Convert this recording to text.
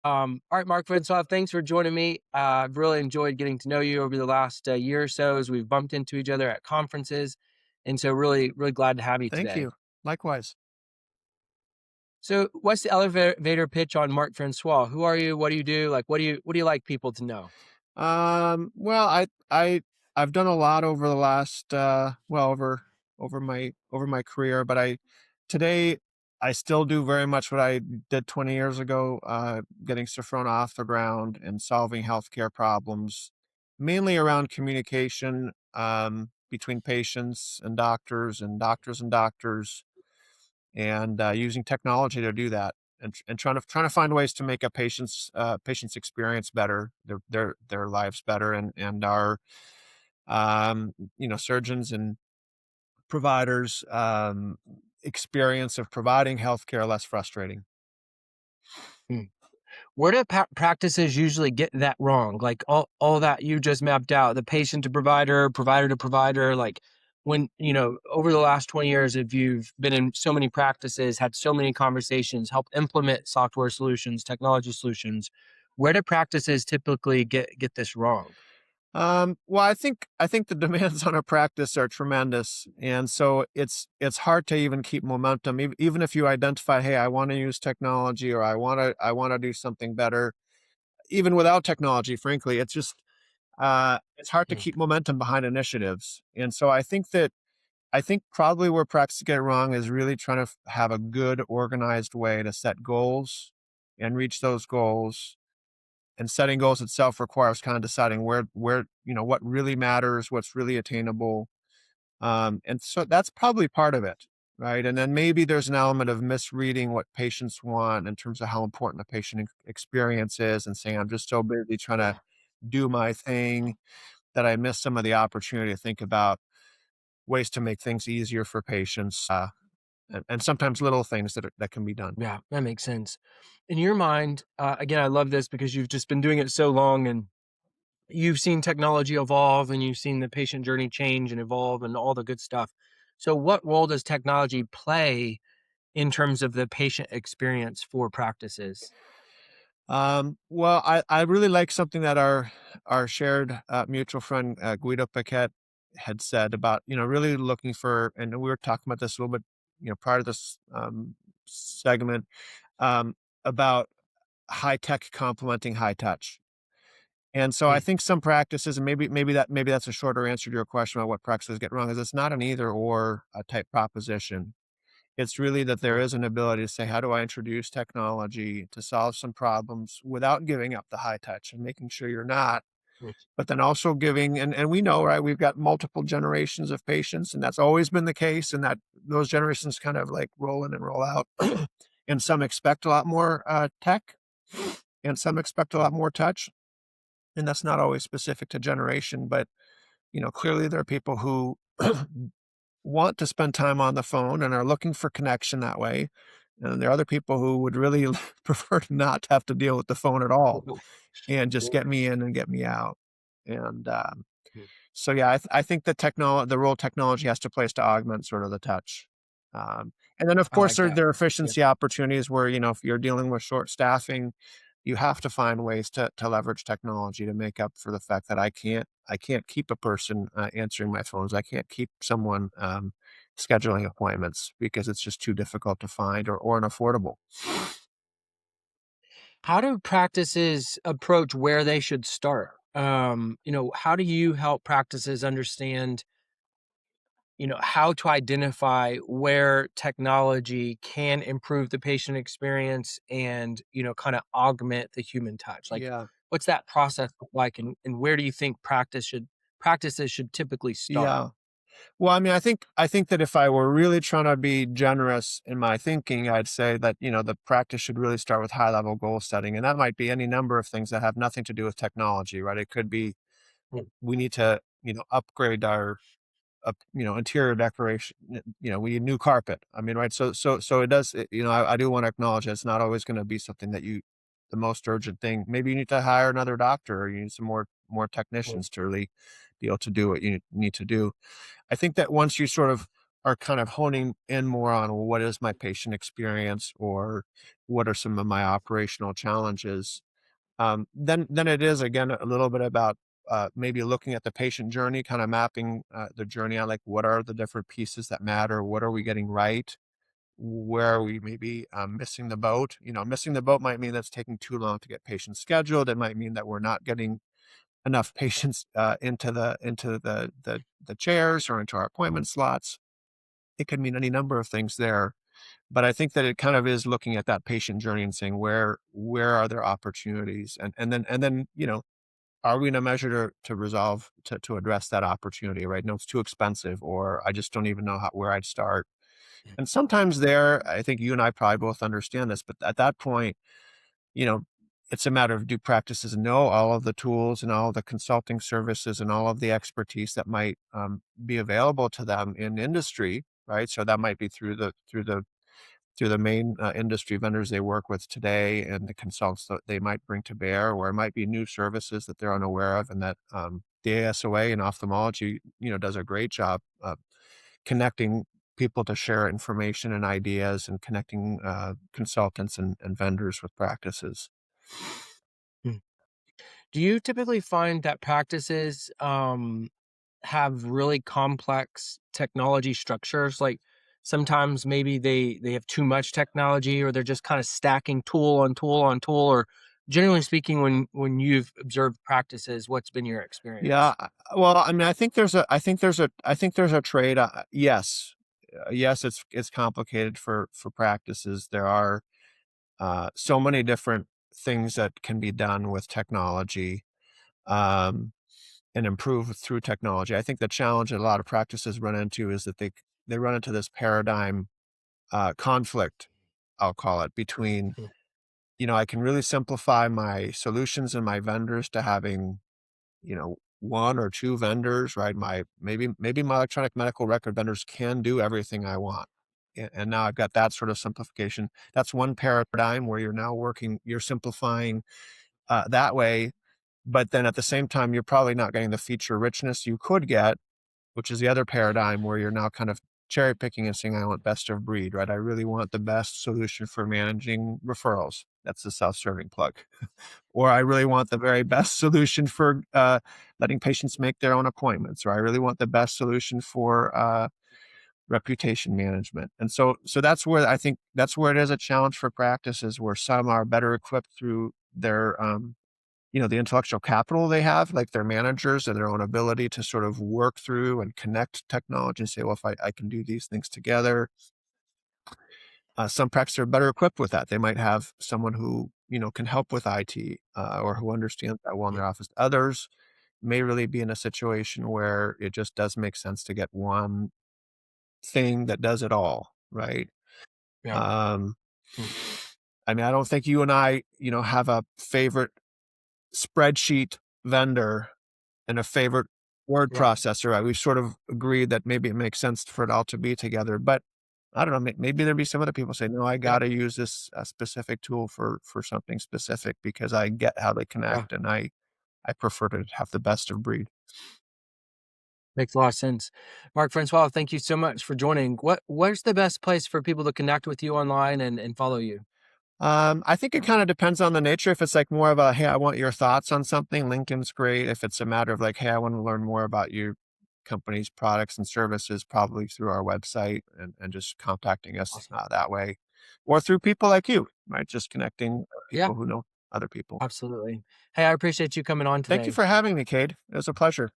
All right, Marc-François, thanks for joining me. I've really enjoyed getting to know you over the last year or so as we've bumped into each other at conferences. And so really, really glad to have you Thank today. you. Likewise. So what's the elevator pitch on Marc-François? Who are you? What do you do? Like, what do you like people to know? Well, I've done a lot over the last over my career, but I today I still do very much what I did 20 years ago, getting Safrona off the ground and solving healthcare problems, mainly around communication between patients and doctors and doctors, and using technology to do that, and trying to find ways to make a patient's experience better, their lives better, and our surgeons and providers experience of providing healthcare less frustrating. Hmm. Where do practices usually get that wrong? Like all that you just mapped out, the patient to provider, provider to provider, like when, over the last 20 years, if you've been in so many practices, had so many conversations, helped implement software solutions, technology solutions, where do practices typically get this wrong? Well, I think the demands on a practice are tremendous, and so it's hard to even keep momentum, even if you identify, hey, I want to use technology, or I want to do something better, even without technology. Frankly, it's hard to Mm, keep momentum behind initiatives, and so I think probably where practices get it wrong is really trying to have a good organized way to set goals and reach those goals, and setting goals itself requires kind of deciding where what really matters, what's really attainable. And so that's probably part of it, right? And then maybe there's an element of misreading what patients want in terms of how important a patient experience is, and saying, I'm just so busy trying to yeah. do my thing that I miss some of the opportunity to think about ways to make things easier for patients, and sometimes little things that can be done. Yeah, that makes sense. In your mind, again, I love this because you've just been doing it so long and you've seen technology evolve and you've seen the patient journey change and evolve and all the good stuff. So what role does technology play in terms of the patient experience for practices? Well, I really like something that our shared mutual friend Guido Paquette had said about, really looking for, and we were talking about this a little bit, prior to this segment, um, about high tech complementing high touch. And so I Mm, think some practices, and maybe that's a shorter answer to your question about what practices get wrong, is it's not an either or type proposition. It's really that there mm, is an ability to say, how do I introduce technology to solve some problems without giving up the high touch, and making sure you're not, mm. but then also giving, and we know, right, we've got multiple generations of patients, and that's always been the case, and that those generations kind of like roll in and roll out. And some expect a lot more tech, and some expect a lot more touch. And that's not always specific to generation, but clearly there are people who want to spend time on the phone and are looking for connection that way. And there are other people who would really prefer to not have to deal with the phone at all, and just get me in and get me out. And so, yeah, I think the role technology has to play is to augment sort of the touch. And then, of I course, like that. there are Yeah. efficiency opportunities where, if you're dealing with short staffing, you have to find ways to leverage technology to make up for the fact that I can't keep a person answering my phones. I can't keep someone scheduling appointments because it's just too difficult to find, or unaffordable. How do practices approach where they should start? How do you help practices understand, how to identify where technology can improve the patient experience and, kind of augment the human touch? Like, Yeah. what's that process look like, and where do you think practices should typically start? Yeah. Well, I mean, I think that if I were really trying to be generous in my thinking, I'd say that, the practice should really start with high level goal setting. And that might be any number of things that have nothing to do with technology, right? It could be, Mm, we need to, upgrade our interior decoration. We need new carpet. I mean, right? So it does. I do want to acknowledge that it's not always going to be something the most urgent thing. Maybe you need to hire another doctor, or you need some more mm, technicians to really be able to do what you need to do. I think that once you sort of are kind of honing in more on what is my patient experience or what are some of my operational challenges. Then it is again a little bit about maybe looking at the patient journey, kind of mapping the journey on like what are the different pieces that matter, what are we getting right, where are we maybe missing the boat. You know, missing the boat might mean that's taking too long to get patients scheduled. It might mean that we're not getting enough patients into the chairs or into our appointment slots. It could mean any number of things there. But I think that it kind of is looking at that patient journey and saying where are there opportunities, and then are we in a measure to resolve to address that opportunity, right? No, it's too expensive, or I just don't even know where I'd start. And sometimes there, I think you and I probably both understand this, but at that point, you know, it's a matter of do practices know all of the tools and all of the consulting services and all of the expertise that might be available to them in industry, right? So that might be through the main industry vendors they work with today and the consultants that they might bring to bear, or it might be new services that they're unaware of, and that the ASOA in ophthalmology, does a great job of connecting people to share information and ideas and connecting consultants and vendors with practices. Mm. Do you typically find that practices have really complex technology structures? Like sometimes maybe they have too much technology, or they're just kind of stacking tool on tool on tool, or generally speaking, when you've observed practices, what's been your Yeah, experience? well, I mean, I think there's a trade. Yes, yes, it's complicated for practices. There are so many different things that can be done with technology. Um, and improve through technology. I think the challenge that a lot of practices run into is that they run into this paradigm conflict, I'll call it, between, Mm. I can really simplify my solutions and my vendors to having, one or two vendors, right? Maybe my electronic medical record vendors can do everything I want. And now I've got that sort of simplification. That's one paradigm where you're simplifying that way, but then at the same time, you're probably not getting the feature richness you could get, which is the other paradigm where you're now kind of cherry picking and saying, I want best of breed, right? I really want the best solution for managing referrals. That's the self-serving plug. Or I really want the very best solution for letting patients make their own appointments. Or I really want the best solution for reputation management. And so that's where I think that's where it is a challenge for practices where some are better equipped through their the intellectual capital they have, like their managers and their own ability to sort of work through and connect technology and say, well, if I can do these things together, some practices are better equipped with that. They might have someone who, can help with IT or who understands that well in Mm. their office. Others may really be in a situation where it just does make sense to get one thing that does it all, right? Yeah. Um, Mm. I mean, I don't think you and I, have a favorite spreadsheet vendor and a favorite word Right. processor. We've sort of agreed that maybe it makes sense for it all to be together, but I don't know, maybe there'd be some other people say, "No, I Yeah. gotta use this, specific tool for something specific because I get how they Yeah. connect, and I prefer to have the best of breed." Makes a lot of sense. Marc-François, thank you so much for joining. Where's the best place for people to connect with you online and follow you? I think it kinda depends on the nature. If it's like more of a, "Hey, I want your thoughts on something," LinkedIn's great. If it's a matter of like, "Hey, I wanna learn more about your company's products and services," probably through our website and just contacting us, Awesome. that way. Or through people like you, right? Just connecting, Yeah, people who know other people. absolutely. Hey, I appreciate you coming on Thank you today. for having me, Cade. It was a pleasure.